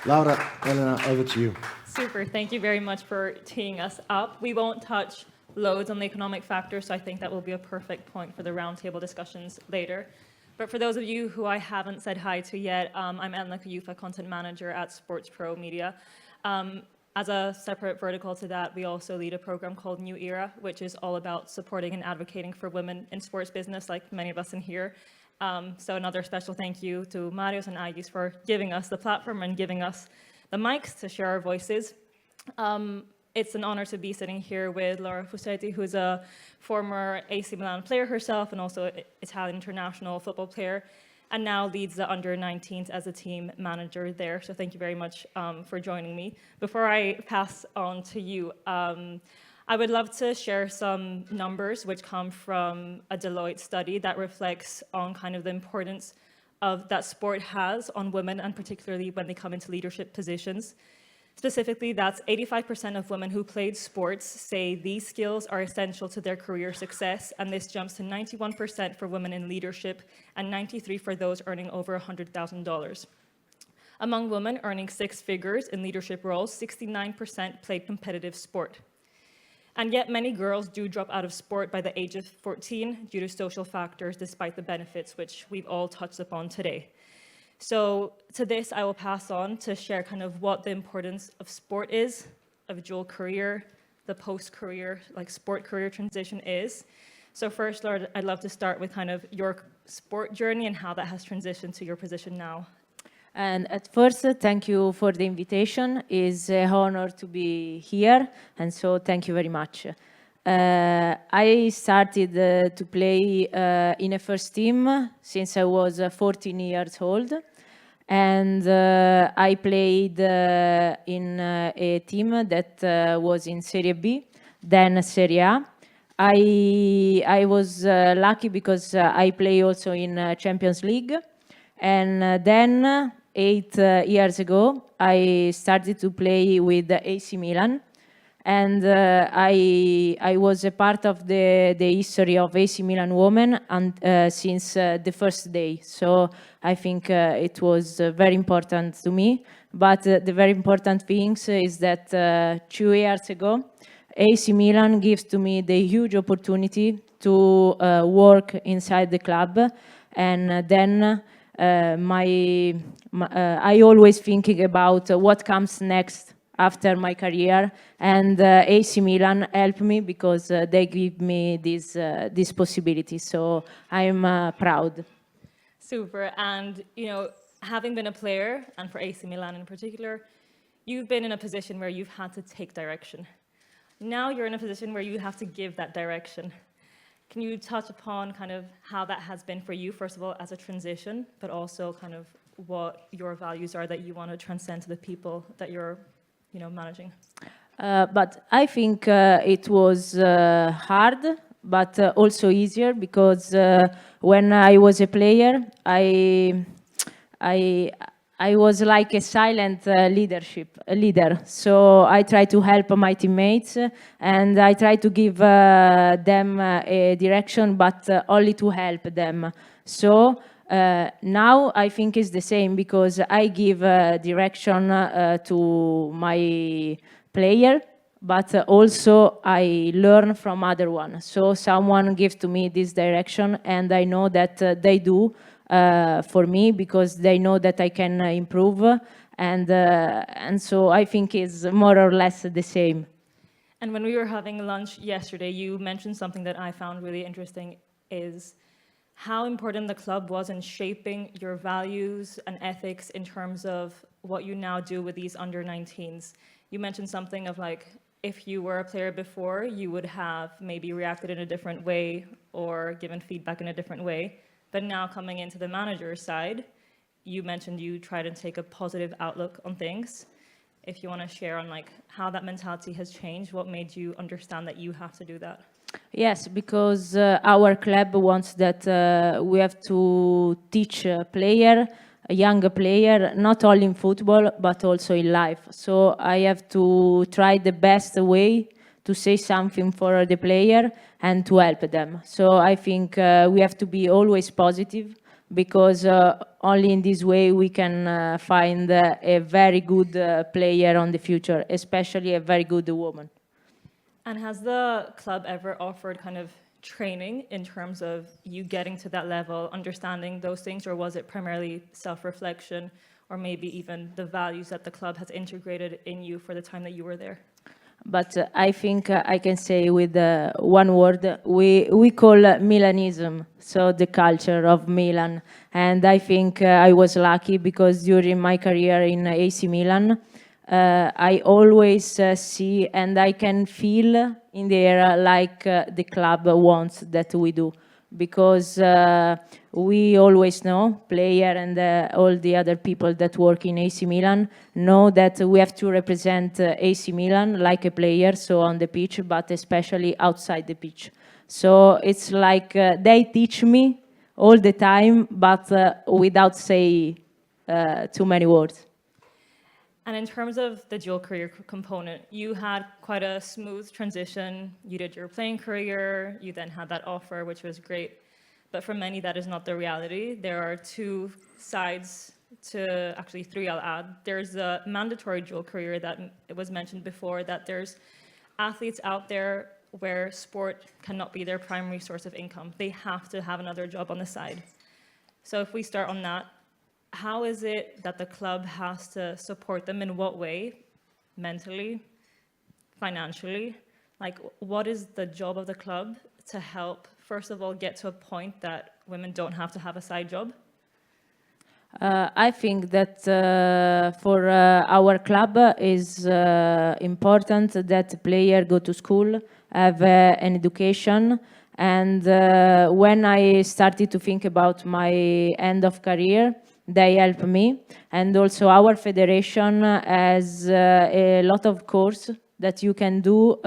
Laura, Elena, over to you. Super. Thank you very much for teeing us up. We won't touch loads on the economic factors, so I think that will be a perfect point for the roundtable discussions later. But for those of you who I haven't said hi to yet, I'm Elena Kouyoufa, content manager at SportsPro Media. As a separate vertical to that, we also lead a program called New Era, which is all about supporting and advocating for women in sports business, like many of us in here. So another special thank you to Marius and Agis for giving us the platform and giving us the mics to share our voices. It's an honor to be sitting here with Laura Fusetti, who's a former AC Milan player herself and also Italian international football player, and now leads the under-19s as a team manager there. So thank you very much for joining me. Before I pass on to you, I would love to share some numbers which come from a Deloitte study that reflects on kind of the importance of that sport has on women, and particularly when they come into leadership positions. Specifically, that's 85% of women who played sports say these skills are essential to their career success, and this jumps to 91% for women in leadership and 93% for those earning over $100,000. Among women earning six figures in leadership roles, 69% played competitive sport. And yet many girls do drop out of sport by the age of 14 due to social factors, despite the benefits which we've all touched upon today. So to this, I will pass on to share kind of what the importance of sport is, of dual career, the post-career, like sport career transition is. So first, Laura, I'd love to start with kind of your sport journey and how that has transitioned to your position now. And at first, thank you for the invitation. It's an honor to be here, and so thank you very much. I started to play in a first team since I was 14 years old, and I played in a team that was in Serie B, then Serie A. I was lucky because I play also in Champions League, and then 8 years ago I started to play with AC Milan. And I was a part of the history of AC Milan Women since the first day. So I think it was very important to me. But the very important thing is that 2 years ago, AC Milan gives to me the huge opportunity to work inside the club. And then I always thinking about what comes next after my career, and AC Milan helped me because they give me this possibility. So I'm proud. Super. And you know, having been a player, and for AC Milan in particular, you've been in a position where you've had to take direction. Now you're in a position where you have to give that direction. Can you touch upon kind of how that has been for you, first of all, as a transition, but also kind of what your values are that you want to transcend to the people that you're managing? But I think it was hard, but also easier because when I was a player, I was like a silent leader. So I try to help my teammates and I try to give them a direction, but only to help them. So now I think it's the same because I give direction to my player, but also I learn from other one. So someone gives to me this direction and I know that they do for me because they know that I can improve, and so I think it's more or less the same. And when we were having lunch yesterday, you mentioned something that I found really interesting, is how important the club was in shaping your values and ethics in terms of what you now do with these under-19s. You mentioned something of like, if you were a player before, you would have maybe reacted in a different way or given feedback in a different way. But now coming into the manager's side, you mentioned you try to take a positive outlook on things. If you want to share on like how that mentality has changed, what made you understand that you have to do that? Yes, because our club wants that we have to teach a young player, not only in football, but also in life. So I have to try the best way to say something for the player and to help them. So I think we have to be always positive because only in this way we can find a very good player on the future, especially a very good woman. And has the club ever offered kind of training in terms of you getting to that level, understanding those things, or was it primarily self-reflection, or maybe even the values that the club has integrated in you for the time that you were there? But I think I can say with one word, we call Milanism, so the culture of Milan. And I think I was lucky because during my career in AC Milan, I always see and I can feel in the air like the club wants that we do. Because we always know, player and all the other people that work in AC Milan know that we have to represent AC Milan like a player, so on the pitch, but especially outside the pitch. So it's like they teach me all the time, but without saying too many words. And in terms of the dual career component, you had quite a smooth transition. You did your playing career, you then had that offer, which was great. But for many, that is not the reality. There are two sides to, actually three I'll add. There's a mandatory dual career that it was mentioned before, that there's athletes out there where sport cannot be their primary source of income. They have to have another job on the side. So if we start on that, how is it that the club has to support them? In what way? Mentally, financially? Like, what is the job of the club to help, first of all, get to a point that women don't have to have a side job? I think that for our club is important that players go to school, have an education, and when I started to think about my end of career, they help me, and also our federation has a lot of course that you can do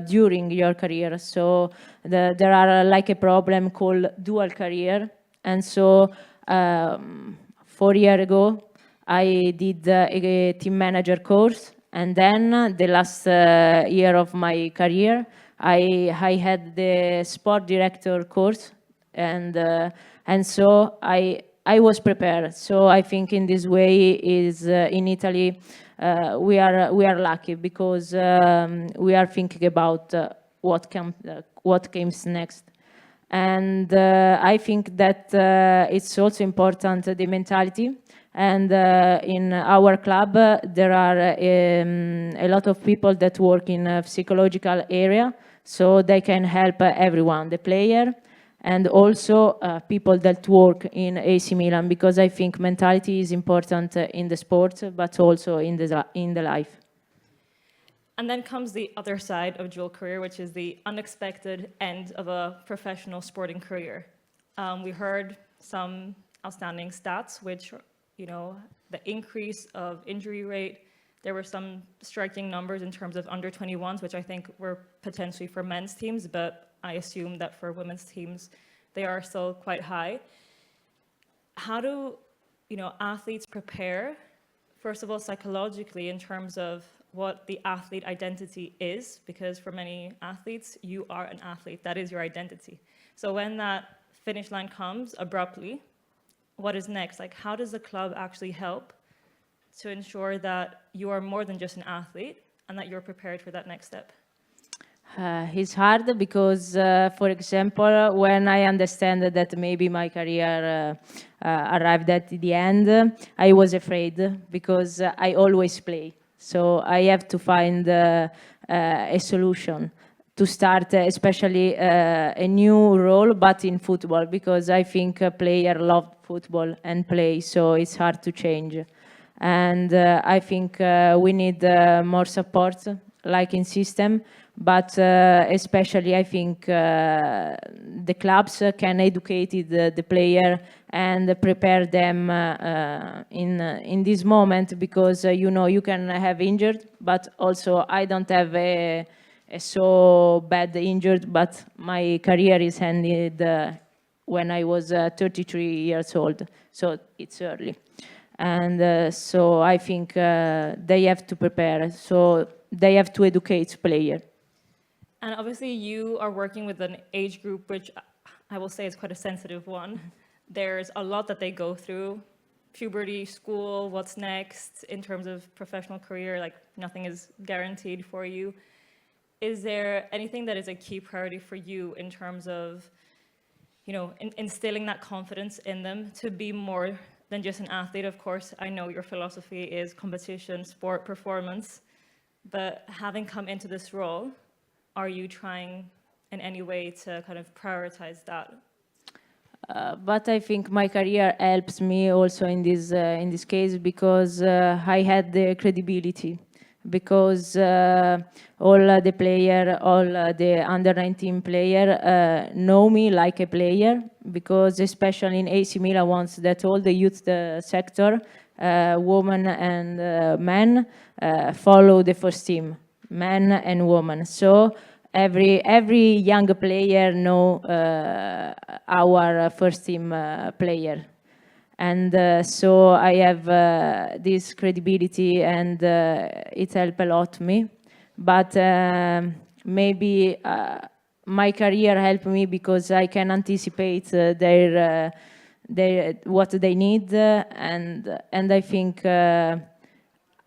during your career. So there are like a problem called dual career, and so 4 years ago I did a team manager course, and then the last year of my career I had the sport director course, and so I was prepared. So I think in this way is in Italy we are lucky because we are thinking about what comes next. And I think that it's also important the mentality. And in our club there are a lot of people that work in a psychological area, so they can help everyone, the player, and also people that work in AC Milan, because I think mentality is important in the sport, but also in the life. And then comes the other side of dual career, which is the unexpected end of a professional sporting career. We heard some outstanding stats, which, you know, the increase of injury rate. There were some striking numbers in terms of under 21s, which I think were potentially for men's teams, but I assume that for women's teams, they are still quite high. How do, you know, athletes prepare, first of all, psychologically, in terms of what the athlete identity is? Because for many athletes, you are an athlete. That is your identity. So when that finish line comes abruptly, what is next? Like, how does the club actually help to ensure that you are more than just an athlete and that you're prepared for that next step? It's hard because, for example, when I understand that maybe my career arrived at the end, I was afraid because I always play. So I have to find a solution to start, especially a new role, but in football, because I think a player loves football and play, so it's hard to change. And I think we need more support, like in system, but especially I think the clubs can educate the player and prepare them in this moment, because you know, you can have injured, but also I don't have a so bad injured, but my career is ended when I was 33 years old, so it's early. And so I think they have to prepare, so they have to educate player. And obviously you are working with an age group, which I will say is quite a sensitive one. there's a lot that they go through. Puberty, school, what's next in terms of professional career, like nothing is guaranteed for you. Is there anything that is a key priority for you in terms of, you know, instilling that confidence in them to be more than just an athlete? Of course, I know your philosophy is competition, sport, performance, but having come into this role, are you trying in any way to kind of prioritize that? But I think my career helps me also in this case because I had the credibility, because all the player, all the under 19 player know me like a player, because especially in AC Milan wants that all the youth sector, women and men, follow the first team, men and women. So every young player know our first team player, and so I have this credibility, and it helped a lot me. But maybe my career helped me because I can anticipate their what they need, and I think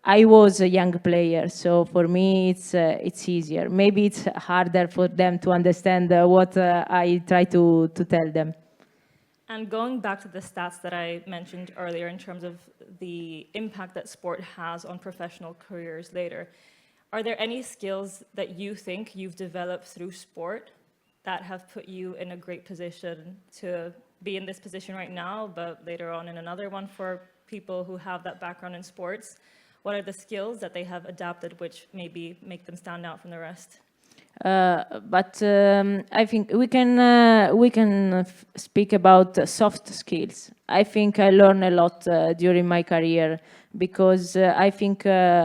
I was a young player, so for me it's easier. Maybe it's harder for them to understand what I try to tell them. And going back to the stats that I mentioned earlier in terms of the impact that sport has on professional careers later, are there any skills that you think you've developed through sport that have put you in a great position to be in this position right now, but later on in another one for people who have that background in sports? What are the skills that they have adapted which maybe make them stand out from the rest? But I think we can speak about soft skills. I think I learned a lot during my career, because I think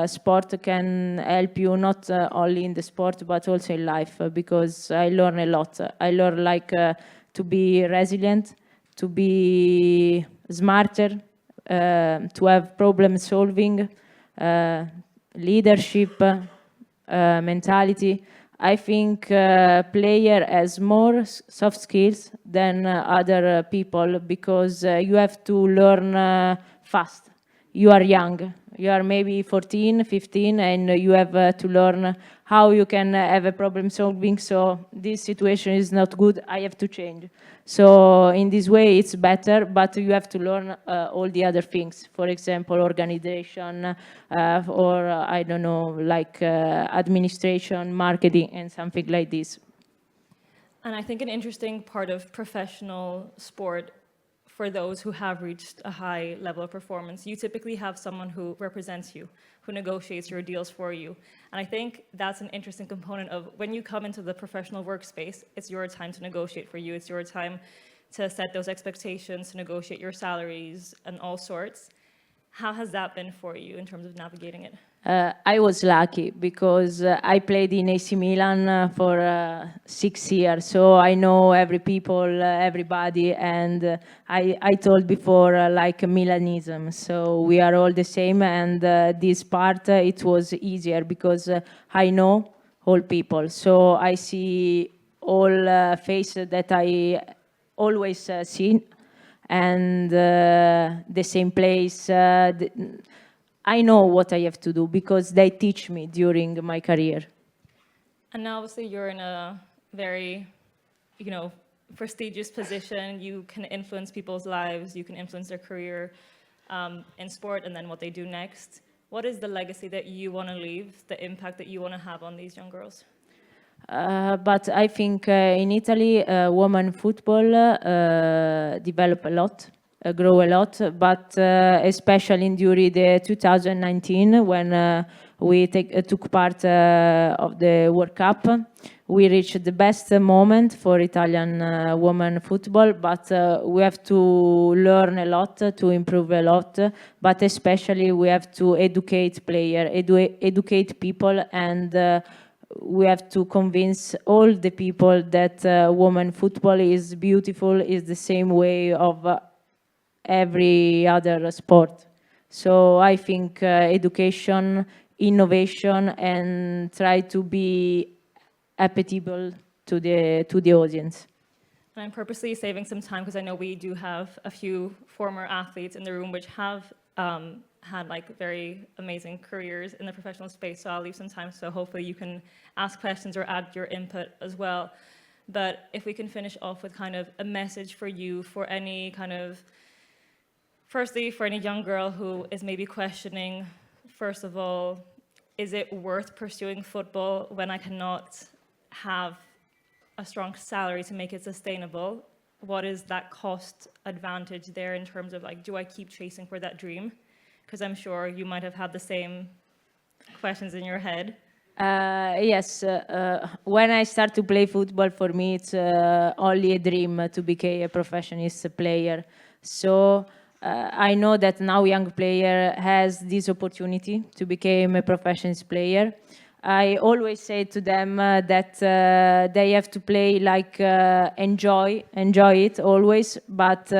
sport can help you not only in the sport but also in life, because I learned a lot. I learned like to be resilient, to be smarter, to have problem solving, leadership, mentality. I think player has more soft skills than other people, because you have to learn fast. You are young. You are maybe 14, 15, and you have to learn how you can have a problem solving. So this situation is not good. I have to change. So in this way, it's better, but you have to learn all the other things. For example, organization, or I don't know, like administration, marketing, and something like this. And I think an interesting part of professional sport, for those who have reached a high level of performance, you typically have someone who represents you, who negotiates your deals for you. And I think that's an interesting component of when you come into the professional workspace, it's your time to negotiate for you. It's your time to set those expectations, to negotiate your salaries and all sorts. How has that been for you in terms of navigating it? I was lucky because I played in AC Milan for 6 years, so I know every people, everybody, and I told before like Milanism, so we are all the same, and this part it was easier because I know all people, so I see all faces that I always seen, and the same place. I know what I have to do because they teach me during my career. And now obviously you're in a very, prestigious position. You can influence people's lives. You can influence their career in sport and then what they do next. What is the legacy that you want to leave, the impact that you want to have on these young girls? But I think in Italy, women football develop a lot. Grow a lot, but especially during the 2019 when we took part of the World Cup, we reached the best moment for Italian women football, but we have to learn a lot, to improve a lot, but especially we have to educate players, educate people, and we have to convince all the people that women football is beautiful, is the same way of every other sport. So I think education, innovation, and try to be applicable to the audience. And I'm purposely saving some time because I know we do have a few former athletes in the room which have had like very amazing careers in the professional space. So I'll leave some time so hopefully you can ask questions or add your input as well. But if we can finish off with kind of a message for you, for any kind of, firstly, for any young girl who is maybe questioning, first of all, is it worth pursuing football when I cannot have a strong salary to make it sustainable? What is that cost advantage there in terms of like, do I keep chasing for that dream? Because I'm sure you might have had the same questions in your head. Yes, when I start to play football, for me, it's only a dream to become a professional player. So I know that now young player has this opportunity to become a professional player. I always say to them that they have to play like enjoy it always, but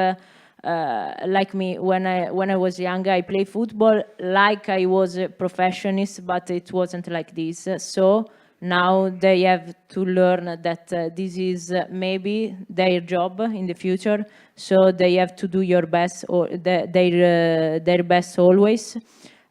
like me, when I was younger, I played football like I was a professional, but it wasn't like this. So now they have to learn that this is maybe their job in the future. So they have to do your best or their best always.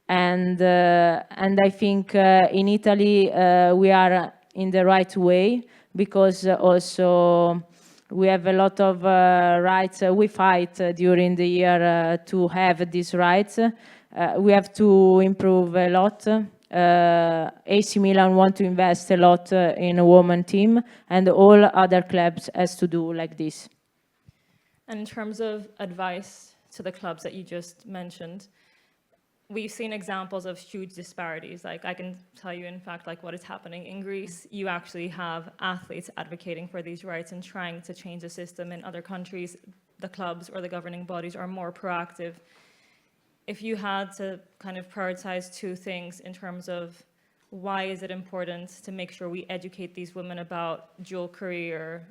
And I think in Italy we are in the right way because also we have a lot of rights. We fight during the year to have these rights. We have to improve a lot. AC Milan want to invest a lot in a women team, and all other clubs has to do like this. And in terms of advice to the clubs that you just mentioned, we've seen examples of huge disparities. Like I can tell you, in fact, like what is happening in Greece. You actually have athletes advocating for these rights and trying to change the system. In other countries, the clubs or the governing bodies are more proactive. If you had to kind of prioritize two things in terms of why is it important to make sure we educate these women about dual career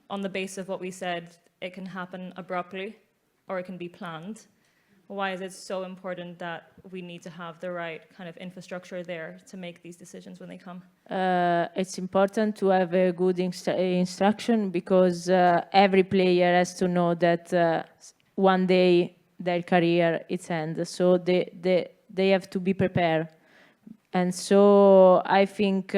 on the basis of what we said, it can happen abruptly or it can be planned. Why is it so important that we need to have the right kind of infrastructure there to make these decisions when they come? It's important to have a good instruction because every player has to know that one day their career is end. So they have to be prepared. And so I think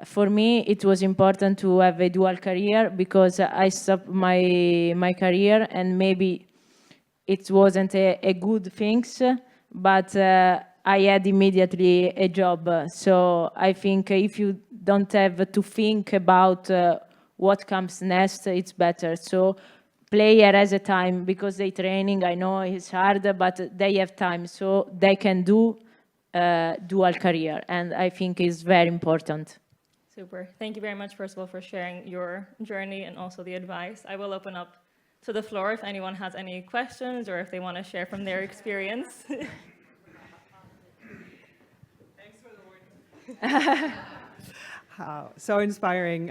for me it was important to have a dual career because I stopped my career and maybe it wasn't a good thing, but I had immediately a job. So I think if you don't have to think about what comes next, it's better. So player has a time because they training, I know it's hard, but they have time. So they can do dual career. And I think it's very important. Super. Thank you very much, first of all, for sharing your journey and also the advice. I will open up to the floor if anyone has any questions or if they want to share from their experience. Thanks for the word. So inspiring.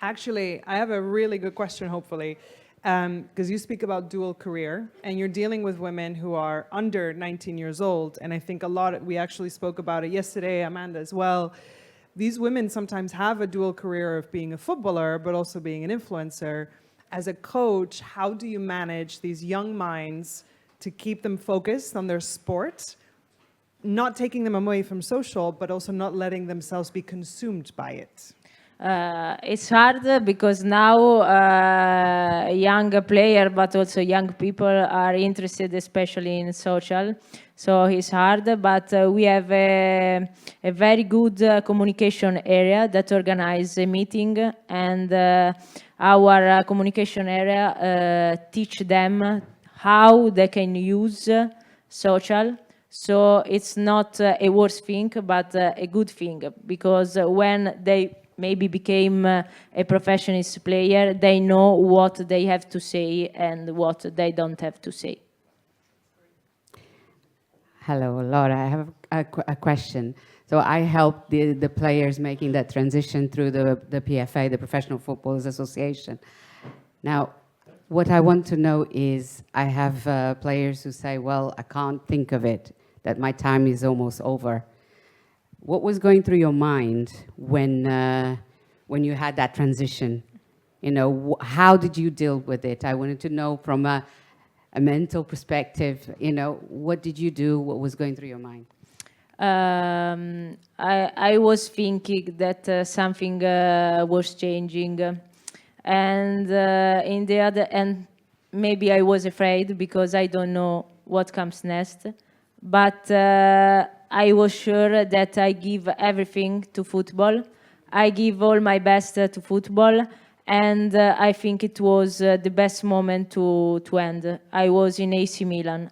Actually, I have a really good question, hopefully, because you speak about dual career and you're dealing with women who are under 19 years old. And I think we actually spoke about it yesterday, Amanda as well. These women sometimes have a dual career of being a footballer, but also being an influencer. As a coach, how do you manage these young minds to keep them focused on their sport, not taking them away from social, but also not letting themselves be consumed by it? It's hard because now young player, but also young people are interested, especially in social. So it's hard, but we have a very good communication area that organize a meeting, and our communication area teach them how they can use social. So it's not a worse thing, but a good thing, because when they maybe became a professional player, they know what they have to say and what they don't have to say. Hello, Laura. I have a question. So I helped the players making that transition through the PFA, the Professional Footballers Association. Now, what I want to know is, I have players who say, well, I can't think of it, that my time is almost over. What was going through your mind when you had that transition? You know, how did you deal with it? I wanted to know from a mental perspective, you know, what did you do? What was going through your mind? I was thinking that something was changing, and in the other end, maybe I was afraid because I don't know what comes next. But I was sure that I give everything to football. I give all my best to football, and I think it was the best moment to end. I was in AC Milan.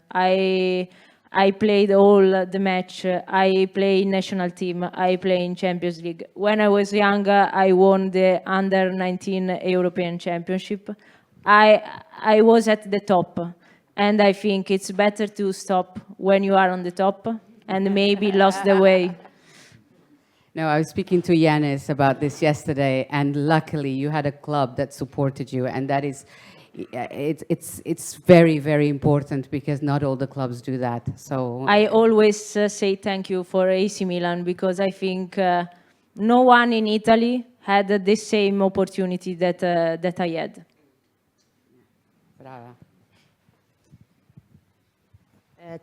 I played all the match. I play in national team. I play in Champions League. When I was younger, I won the under-19 European Championship. I was at the top, and I think it's better to stop when you are on the top and maybe lost the way. No, I was speaking to Yanis about this yesterday, and luckily you had a club that supported you, and that is, it's very, very important because not all the clubs do that. So I always say thank you for AC Milan because I think no one in Italy had the same opportunity that I had. Brava.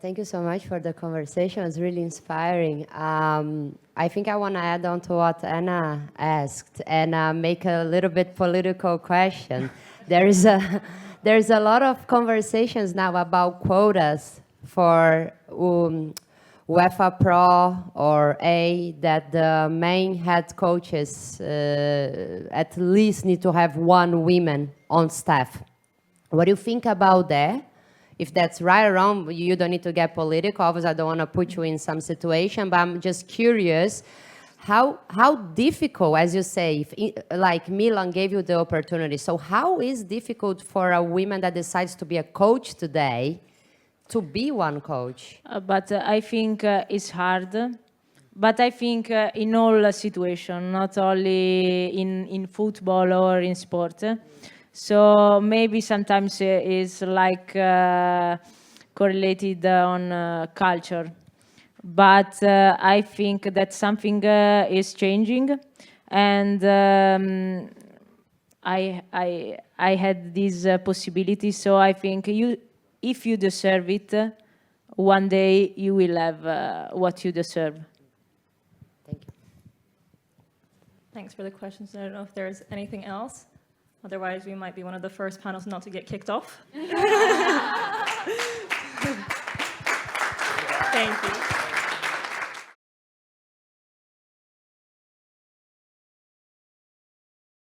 Thank you so much for the conversation. It's really inspiring. I think I want to add on to what Anna asked and make a little bit political question. There's a lot of conversations now about quotas for UEFA Pro or A, that the main head coaches at least need to have one woman on staff. What do you think about that? If that's right or wrong, you don't need to get political. Obviously, I don't want to put you in some situation, but I'm just curious, how difficult, as you say, if, like Milan gave you the opportunity, so how is difficult for a woman that decides to be a coach today to be one coach? But I think it's hard. But I think in all situations, not only in football or in sport. So maybe sometimes it's like correlated on culture. But I think that something is changing, and I had this possibility. So I think if you deserve it, one day you will have what you deserve. Thank you. Thanks for the questions. I don't know if there's anything else. Otherwise, we might be one of the first panels not to get kicked off. Thank you.